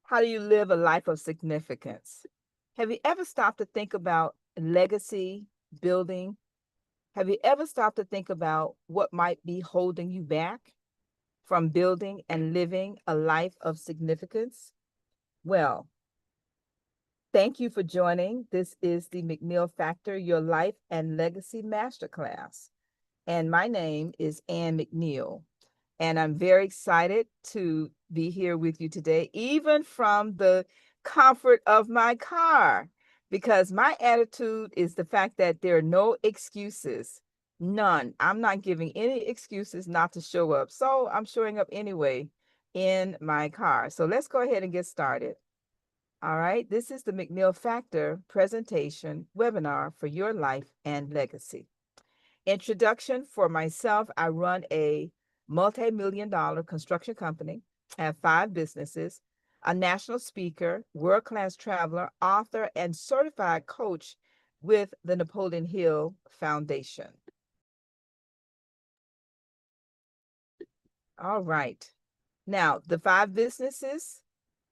How do you live a life of significance? Have you ever stopped to think about legacy building? Have you ever stopped to think about what might be holding you back from building and living a life of significance? Well, thank you for joining. This is the McNeil Factor, Your Life and Legacy Masterclass. And my name is Ann McNeil. And I'm very excited to be here with you today, even from the comfort of my car, because my attitude is the fact that there are no excuses, none. I'm not giving any excuses not to show up. So I'm showing up anyway in my car. So let's go ahead and get started. All right. This is the McNeil Factor presentation webinar for your life and legacy. Introduction for myself, I run a multi-million-dollar construction company. I have 5 businesses, a national speaker, world-class traveler, author, and certified coach with the Napoleon Hill Foundation. All right. Now, the 5 businesses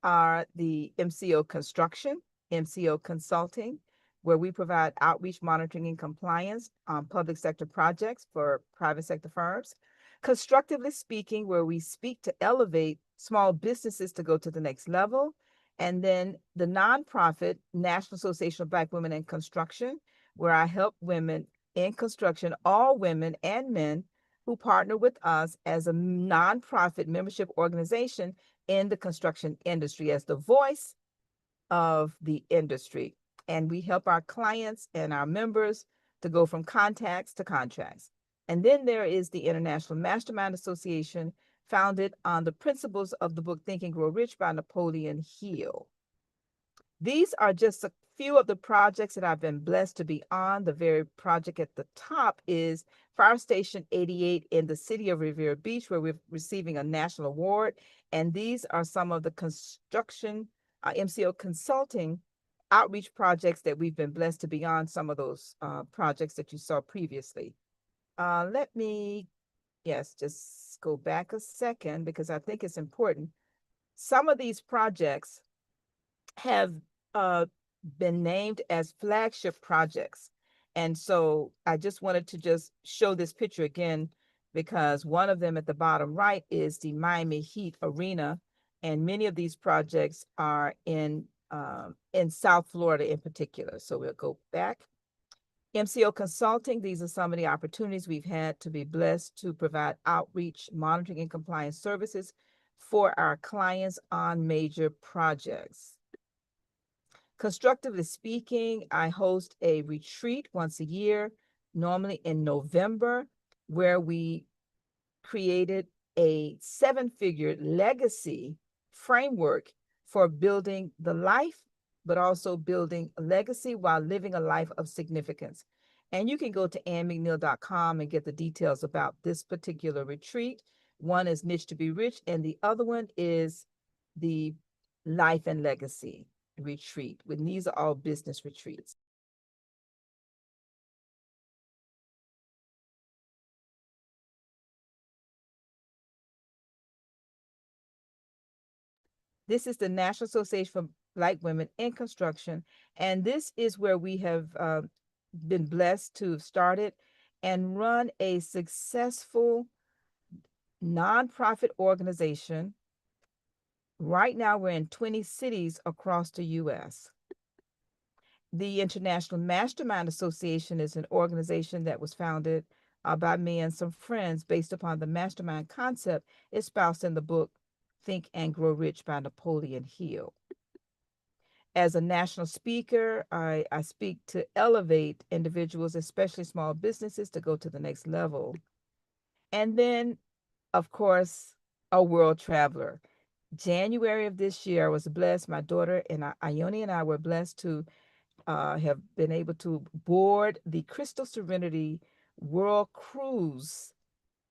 are the MCO Construction, MCO Consulting, where we provide outreach, monitoring, and compliance on public sector projects for private sector firms. Constructively Speaking, where we speak to elevate small businesses to go to the next level. And then the nonprofit National Association of Black Women in Construction, where I help women in construction, all women and men who partner with us as a nonprofit membership organization in the construction industry as the voice of the industry. And we help our clients and our members to go from contacts to contracts. And then there is the International Mastermind Association, founded on the principles of the book Think and Grow Rich by Napoleon Hill. These are just a few of the projects that I've been blessed to be on. The very project at the top is Fire Station 88 in the city of Revere Beach, where we're receiving a national award. And these are some of the construction, MCO consulting outreach projects that we've been blessed to be on, some of those projects that you saw previously. Let me, just go back a second because I think it's important. Some of these projects have been named as flagship projects. And so I just wanted to just show this picture again, because one of them at the bottom right is the Miami Heat Arena. And many of these projects are in South Florida in particular. So we'll go back. MCO Consulting, these are some of the opportunities we've had to be blessed to provide outreach, monitoring, and compliance services for our clients on major projects. Constructively Speaking, I host a retreat once a year, normally in November, where we created a 7-figure legacy framework for building the life, but also building a legacy while living a life of significance. And you can go to annmcneil.com and get the details about this particular retreat. One is Niche to be Rich, and the other one is the Life and Legacy retreat. When these are all business retreats. This is the National Association for Black Women in Construction, and this is where we have been blessed to have started and run a successful nonprofit organization. Right now, we're in 20 cities across the U.S. The International Mastermind Association is an organization that was founded by me and some friends based upon the mastermind concept espoused in the book Think and Grow Rich by Napoleon Hill. As a national speaker, I speak to elevate individuals, especially small businesses, to go to the next level. And then, of course, a world traveler. January of this year, I was blessed. My daughter and Ione and I were blessed to have been able to board the Crystal Serenity World Cruise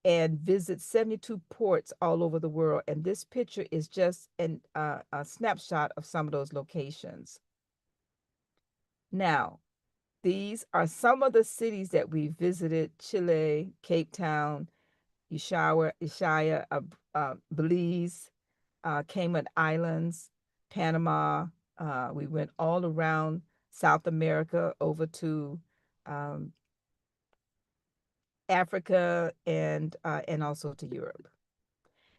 and visit 72 ports all over the world. And this picture is just a snapshot of some of those locations. Now, these are some of the cities that we visited: Chile, Cape Town, Belize, Cayman Islands, Panama. We went all around South America over to um, Africa and also to Europe.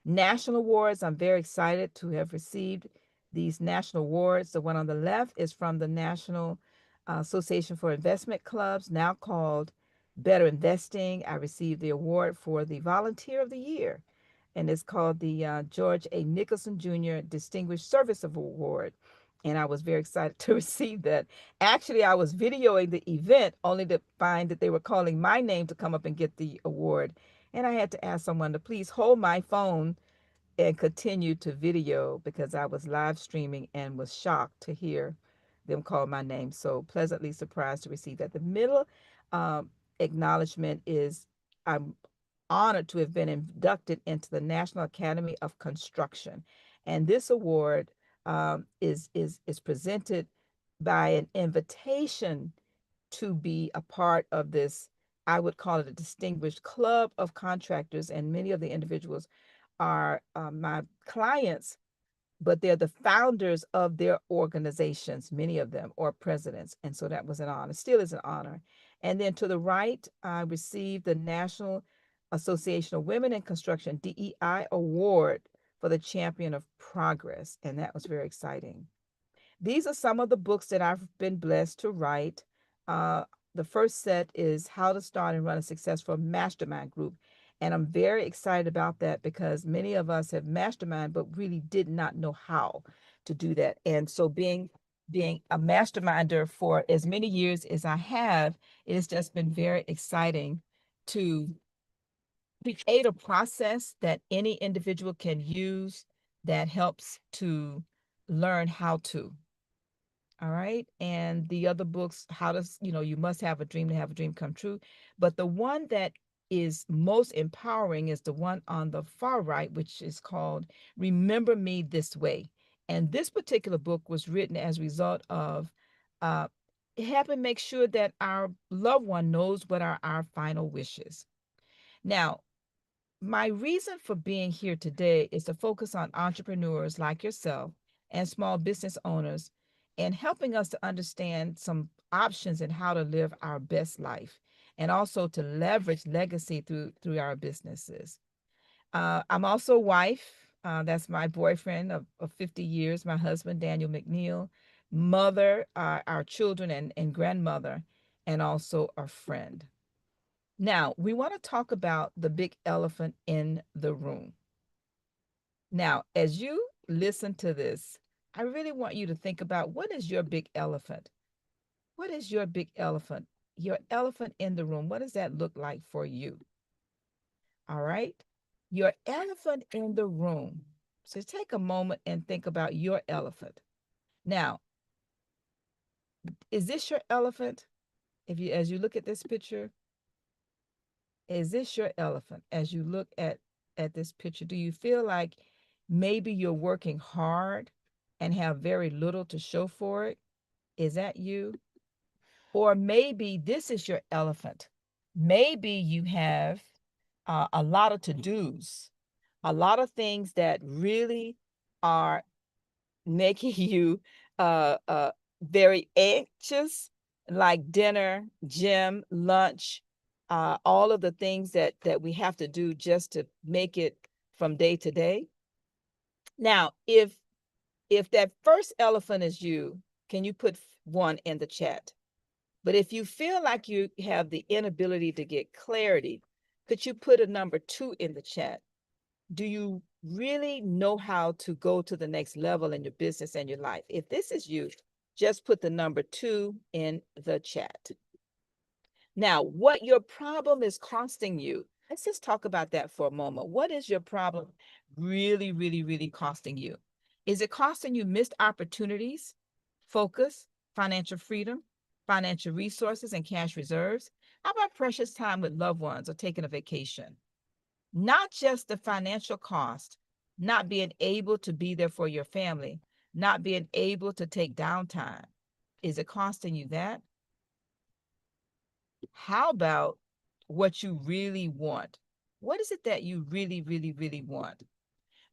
National awards, I'm very excited to have received these national awards. The one on the left is from the National Association for Investment Clubs, now called Better Investing. I received the award for the Volunteer of the Year, and it's called the George A. Nicholson Jr. Distinguished Service Award. And I was very excited to receive that. Actually, I was videoing the event only to find that they were calling my name to come up and get the award. And I had to ask someone to please hold my phone and continued to video because I was live streaming and was shocked to hear them call my name. So pleasantly surprised to receive that. The middle um, acknowledgement is I'm honored to have been inducted into the National Academy of Construction, and this award is presented by an invitation to be a part of this. I would call it a distinguished club of contractors, and many of the individuals are my clients, but they're the founders of their organizations, many of them, or presidents. And so that was an honor, still is an honor. And then to the right, I received the National Association of Women in Construction, DEI Award for the Champion of Progress. And that was very exciting. These are some of the books that I've been blessed to write. Uh, the first set is How to Start and Run a Successful Mastermind Group. And I'm very excited about that because many of us have mastermind, but really did not know how to do that. And so being a masterminder for as many years as I have, it has just been very exciting to create a process that any individual can use that helps to learn how to. All right. And the other books, how to, you must have a dream to have a dream come true. But the one that is most empowering is the one on the far right, which is called Remember Me This Way. And this particular book was written as a result of uh, helping make sure that our loved one knows what are our final wishes. Now, my reason for being here today is to focus on entrepreneurs like yourself and small business owners and helping us to understand some options in how to live our best life and also to leverage legacy through our businesses. I'm also a wife. That's my boyfriend of 50 years, my husband, Daniel McNeil, mother, our children and grandmother, and also a friend. Now, we want to talk about the big elephant in the room. Now, as you listen to this, I really want you to think about what is your big elephant? What is your big elephant? Your elephant in the room. What does that look like for you? All right. Your elephant in the room. So take a moment and think about your elephant. Now, is this your elephant? As you look at this picture, is this your elephant? As you look at this picture, do you feel like maybe you're working hard and have very little to show for it? Is that you? Or maybe this is your elephant. Maybe you have a lot of to-dos, a lot of things that really are making you very anxious, like dinner, gym, lunch, all of the things that we have to do just to make it from day to day. Now, if that first elephant is you, can you put one in the chat? But if you feel like you have the inability to get clarity, could you put a number 2 in the chat? Do you really know how to go to the next level in your business and your life? If this is you, just put the number 2 in the chat. Now, what your problem is costing you, let's just talk about that for a moment. What is your problem really, really, really costing you? Is it costing you missed opportunities, focus, financial freedom, financial resources, and cash reserves? How about precious time with loved ones or taking a vacation? Not just the financial cost, not being able to be there for your family, not being able to take downtime. Is it costing you that? How about what you really want? What is it that you really, really, really want?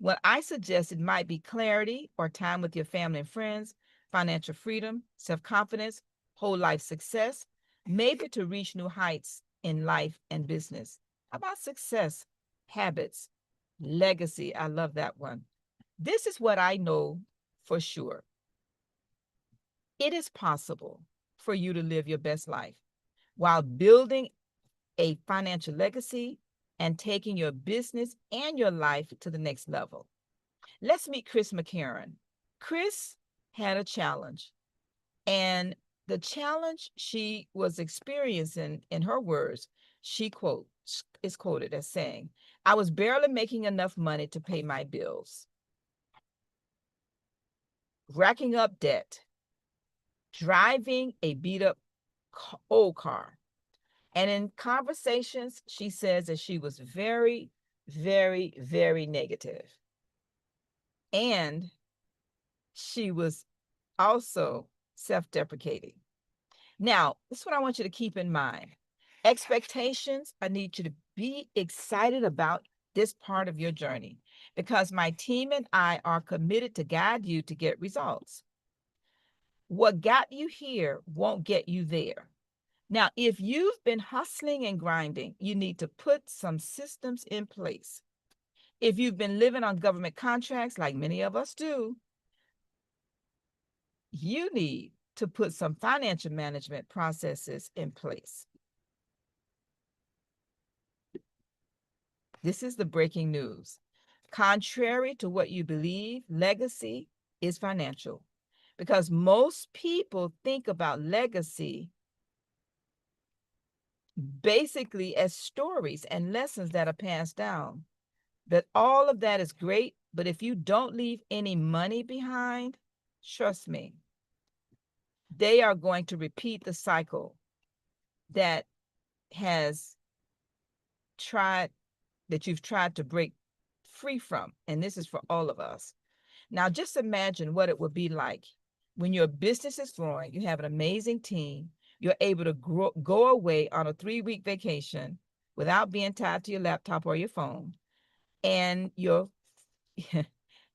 What I suggest it might be clarity or time with your family and friends, financial freedom, self-confidence, whole life success, maybe to reach new heights in life and business. How about success, habits, legacy? I love that one. This is what I know for sure. It is possible for you to live your best life while building a financial legacy and taking your business and your life to the next level. Let's meet Chris McCarron. Chris had a challenge, and the challenge she was experiencing, in her words, she is quoted as saying, "I was barely making enough money to pay my bills, racking up debt, driving a beat up old car." And in conversations, she says that she was very, very, very negative. And she was also self-deprecating. Now, this is what I want you to keep in mind. Expectations, I need you to be excited about this part of your journey because my team and I are committed to guide you to get results. What got you here won't get you there. Now, if you've been hustling and grinding, you need to put some systems in place. If you've been living on government contracts, like many of us do, you need to put some financial management processes in place. This is the breaking news. Contrary to what you believe, legacy is financial because most people think about legacy basically as stories and lessons that are passed down. But all of that is great, but if you don't leave any money behind, trust me, they are going to repeat the cycle that has tried that you've tried to break free from. And this is for all of us. Now, just imagine what it would be like when your business is growing, you have an amazing team, you're able to go away on a 3-week vacation without being tied to your laptop or your phone, and your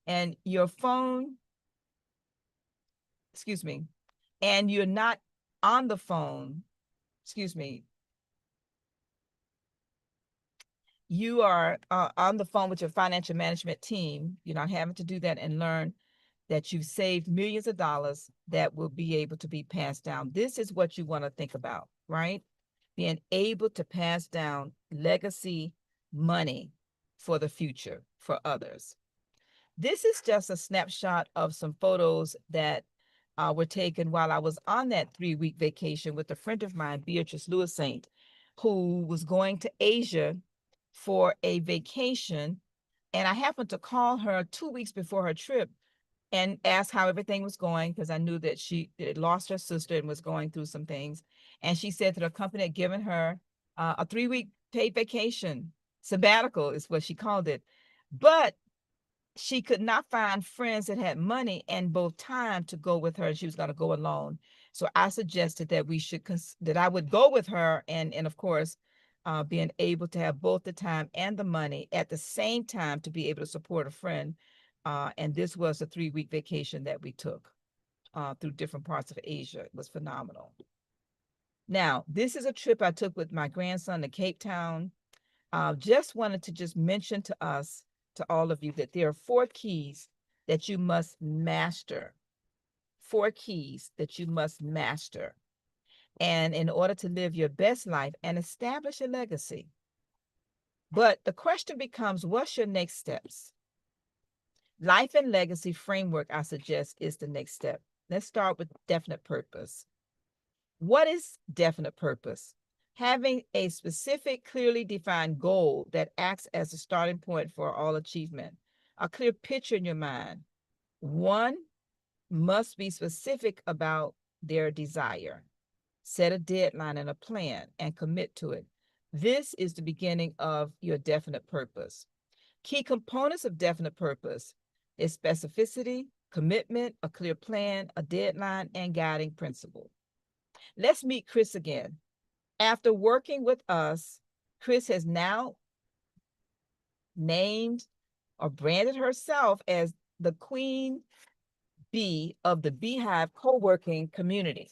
and your phone, excuse me, and you're not on the phone, excuse me, you are on the phone with your financial management team. You're not having to do that and learn that you've saved millions of dollars that will be able to be passed down. This is what you want to think about, right? Being able to pass down legacy money for the future for others. This is just a snapshot of some photos that were taken while I was on that 3-week vacation with a friend of mine, Beatrice Lewis Saint, who was going to Asia for a vacation. And I happened to call her 2 weeks before her trip and ask how everything was going because I knew that she had lost her sister and was going through some things. And she said that her company had given her a 3-week paid vacation, sabbatical is what she called it. But she could not find friends that had money and both time to go with her, and she was going to go alone. So I suggested that that I would go with her, and of course, being able to have both the time and the money at the same time to be able to support a friend. And this was a 3-week vacation that we took through different parts of Asia. It was phenomenal. Now, this is a trip I took with my grandson to Cape Town. Just wanted to just mention to us, to all of you, that there are 4 keys that you must master. 4 keys that you must master. And in order to live your best life and establish a legacy. But the question becomes, what's your next steps? Life and legacy framework, I suggest, is the next step. Let's start with definite purpose. What is definite purpose? Having a specific, clearly defined goal that acts as a starting point for all achievement. A clear picture in your mind. One must be specific about their desire. Set a deadline and a plan and commit to it. This is the beginning of your definite purpose. Key components of definite purpose is specificity, commitment, a clear plan, a deadline, and guiding principle. Let's meet Chris again. After working with us, Chris has now named or branded herself as the queen bee of the Beehive co-working community.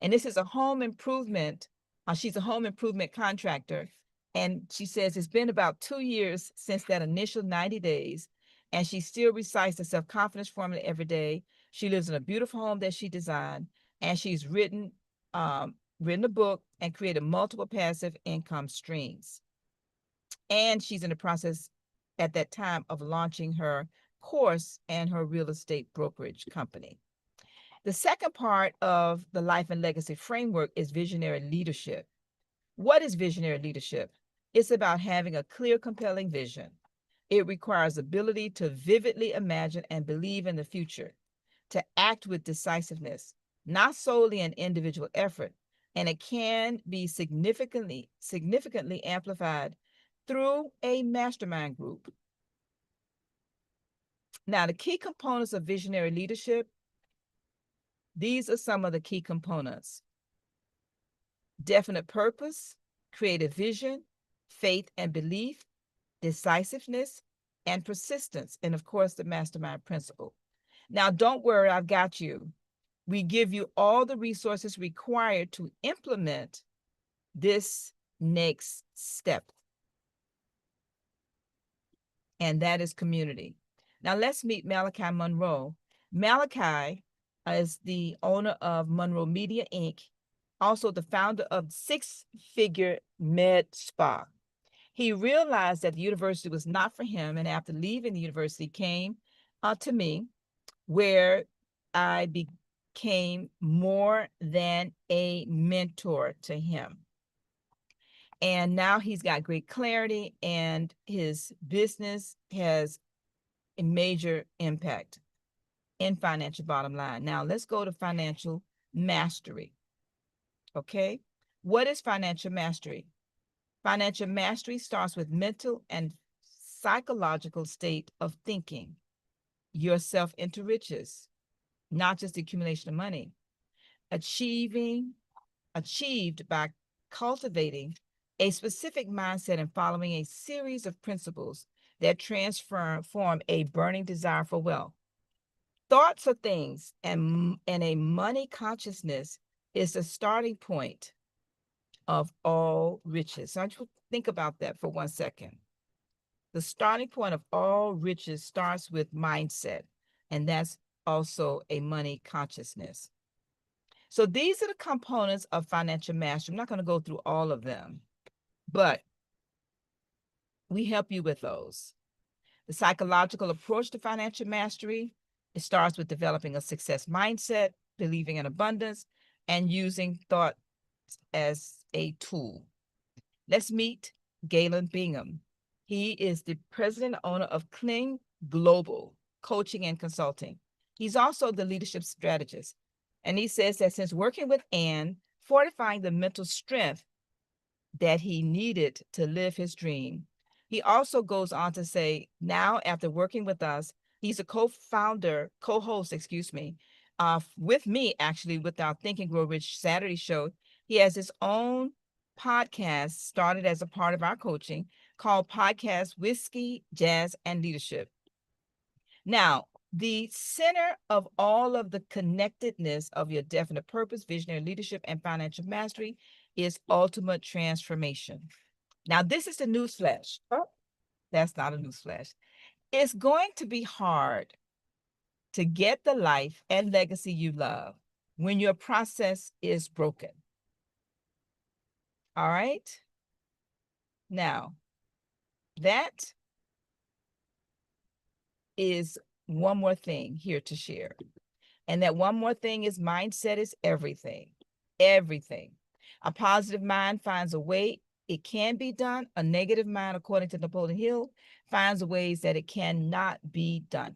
And this is a home improvement. She's a home improvement contractor. And she says it's been about 2 years since that initial 90 days. And she still recites the self-confidence formula every day. She lives in a beautiful home that she designed. And she's written a book and created multiple passive income streams. And she's in the process at that time of launching her course and her real estate brokerage company. The second part of the life and legacy framework is visionary leadership. What is visionary leadership? It's about having a clear, compelling vision. It requires ability to vividly imagine and believe in the future, to act with decisiveness, not solely an individual effort, and it can be significantly amplified through a mastermind group. Now, the key components of visionary leadership, these are some of the key components: definite purpose, creative vision, faith and belief, decisiveness, and persistence, and of course, the mastermind principle. Now, don't worry, I've got you. We give you all the resources required to implement this next step, and that is community. Now, let's meet Malachi Monroe. Malachi is the owner of Monroe Media, Inc., also the founder of Six Figure Med Spa. He realized that the university was not for him, and after leaving the university, came to me, where I became more than a mentor to him. And now he's got great clarity, and his business has a major impact in financial bottom line. Now, let's go to financial mastery. Okay? What is financial mastery? Financial mastery starts with mental and psychological state of thinking yourself into riches, not just the accumulation of money. Achieved by cultivating a specific mindset and following a series of principles that transform a burning desire for wealth. Thoughts are things, and a money consciousness is the starting point of all riches. So I just think about that for 1 second. The starting point of all riches starts with mindset, and that's also a money consciousness. So these are the components of financial mastery. I'm not going to go through all of them, but we help you with those. The psychological approach to financial mastery, it starts with developing a success mindset, believing in abundance, and using thought as a tool. Let's meet Galen Bingham. He is the president and owner of Kling Global Coaching and Consulting. He's also the leadership strategist. And he says that since working with Anne, fortifying the mental strength that he needed to live his dream. He also goes on to say, now after working with us, he's a co-host, with me actually, with our Think and Grow Rich Saturday show. He has his own podcast started as a part of our coaching called Podcast Whiskey, Jazz, and Leadership. Now, the center of all of the connectedness of your definite purpose, visionary leadership, and financial mastery is ultimate transformation. Now, this is the newsflash. Oh, that's not a newsflash. It's going to be hard to get the life and legacy you love when your process is broken. All right? Now, that is one more thing here to share. And that one more thing is mindset is everything. Everything. A positive mind finds a way it can be done. A negative mind, according to Napoleon Hill, finds ways that it cannot be done.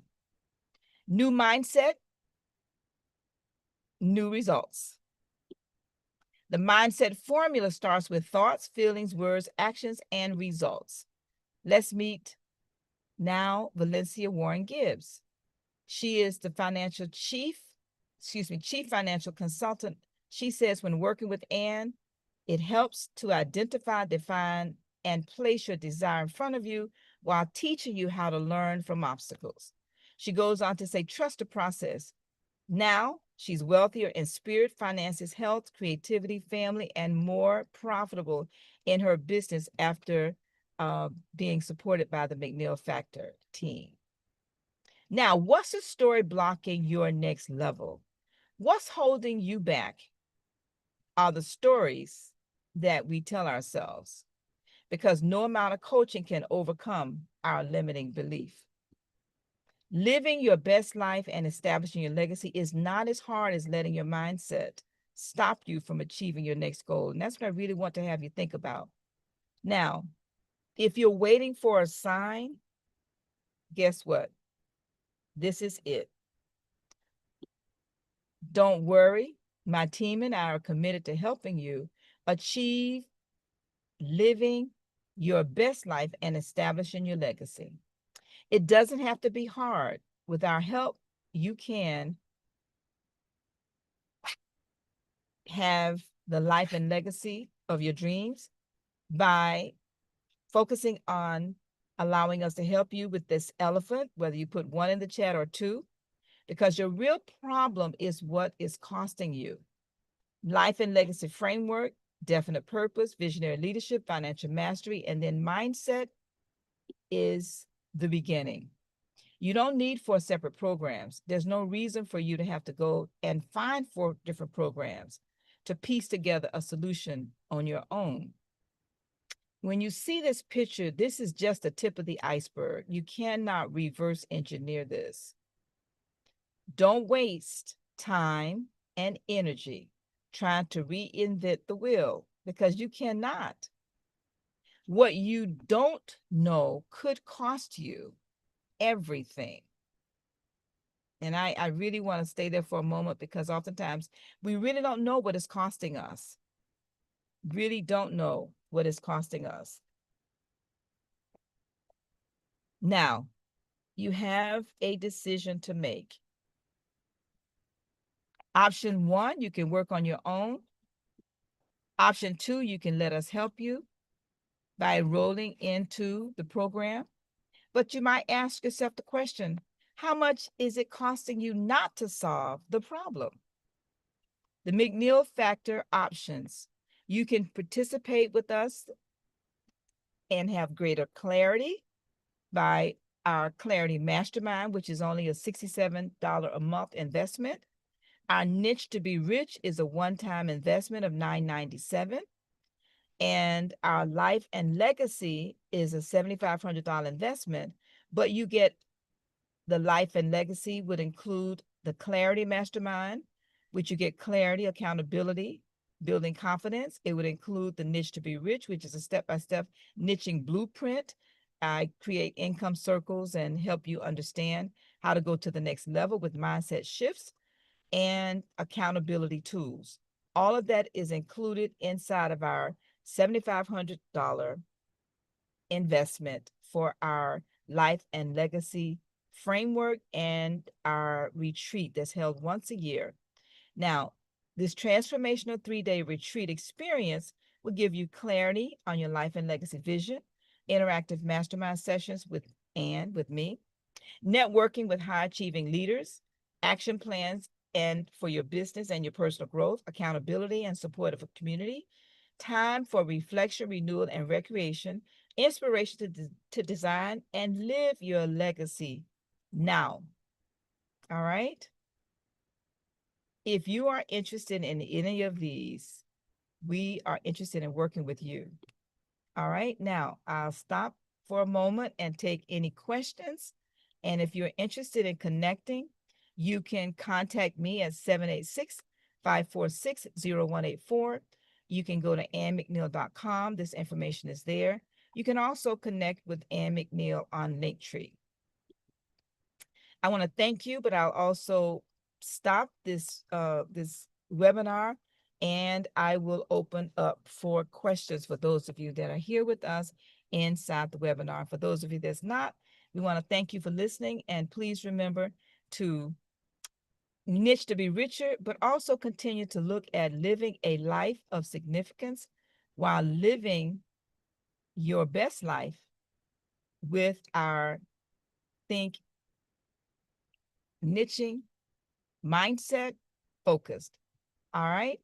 New mindset, new results. The mindset formula starts with thoughts, feelings, words, actions, and results. Let's meet now Valencia Warren Gibbs. She is the chief financial consultant. She says when working with Anne, it helps to identify, define, and place your desire in front of you while teaching you how to learn from obstacles. She goes on to say, trust the process. Now she's wealthier in spirit, finances, health, creativity, family, and more profitable in her business after being supported by the McNeil Factor team. Now, what's the story blocking your next level? What's holding you back are the stories that we tell ourselves, because no amount of coaching can overcome our limiting belief. Living your best life and establishing your legacy is not as hard as letting your mindset stop you from achieving your next goal. And that's what I really want to have you think about. Now, if you're waiting for a sign, guess what? This is it. Don't worry. My team and I are committed to helping you achieve living your best life and establishing your legacy. It doesn't have to be hard. With our help, you can have the life and legacy of your dreams by focusing on allowing us to help you with this elephant, whether you put one in the chat or two, because your real problem is what is costing you. Life and legacy framework, definite purpose, visionary leadership, financial mastery, and then mindset is the beginning. You don't need 4 separate programs. There's no reason for you to have to go and find 4 different programs to piece together a solution on your own. When you see this picture, this is just the tip of the iceberg. You cannot reverse engineer this. Don't waste time and energy trying to reinvent the wheel, because you cannot. What you don't know could cost you everything. And I really want to stay there for a moment, because oftentimes we really don't know what it's costing us. Really don't know what it's costing us. Now, you have a decision to make. Option 1, you can work on your own. Option 2, you can let us help you by enrolling into the program. But you might ask yourself the question, how much is it costing you not to solve the problem? The McNeil Factor options. You can participate with us and have greater clarity by our Clarity Mastermind, which is only a $67 a month investment. Our Niche to Be Rich is a one-time investment of $997. And our Life and Legacy is a $7,500 investment, but you get the Life and Legacy would include the Clarity Mastermind, which you get clarity, accountability, building confidence. It would include the Niche to Be Rich, which is a step-by-step niching blueprint. I create income circles and help you understand how to go to the next level with mindset shifts and accountability tools. All of that is included inside of our $7,500 investment for our Life and Legacy framework and our retreat that's held once a year. Now, this transformational 3-day retreat experience will give you clarity on your life and legacy vision, interactive mastermind sessions with me, networking with high-achieving leaders, action plans and for your business and your personal growth, accountability and support of a community, time for reflection, renewal, and recreation, inspiration to design and live your legacy now. All right? If you are interested in any of these, we are interested in working with you. All right? Now, I'll stop for a moment and take any questions. And if you're interested in connecting, you can contact me at 786-546-0184. You can go to annmcneil.com. This information is there. You can also connect with Ann McNeil on Linktree. I want to thank you, but I'll also stop this webinar, and I will open up for questions for those of you that are here with us inside the webinar. For those of you that's not, we want to thank you for listening, and please remember to niche to be richer, but also continue to look at living a life of significance while living your best life with our think niching mindset focused. All right.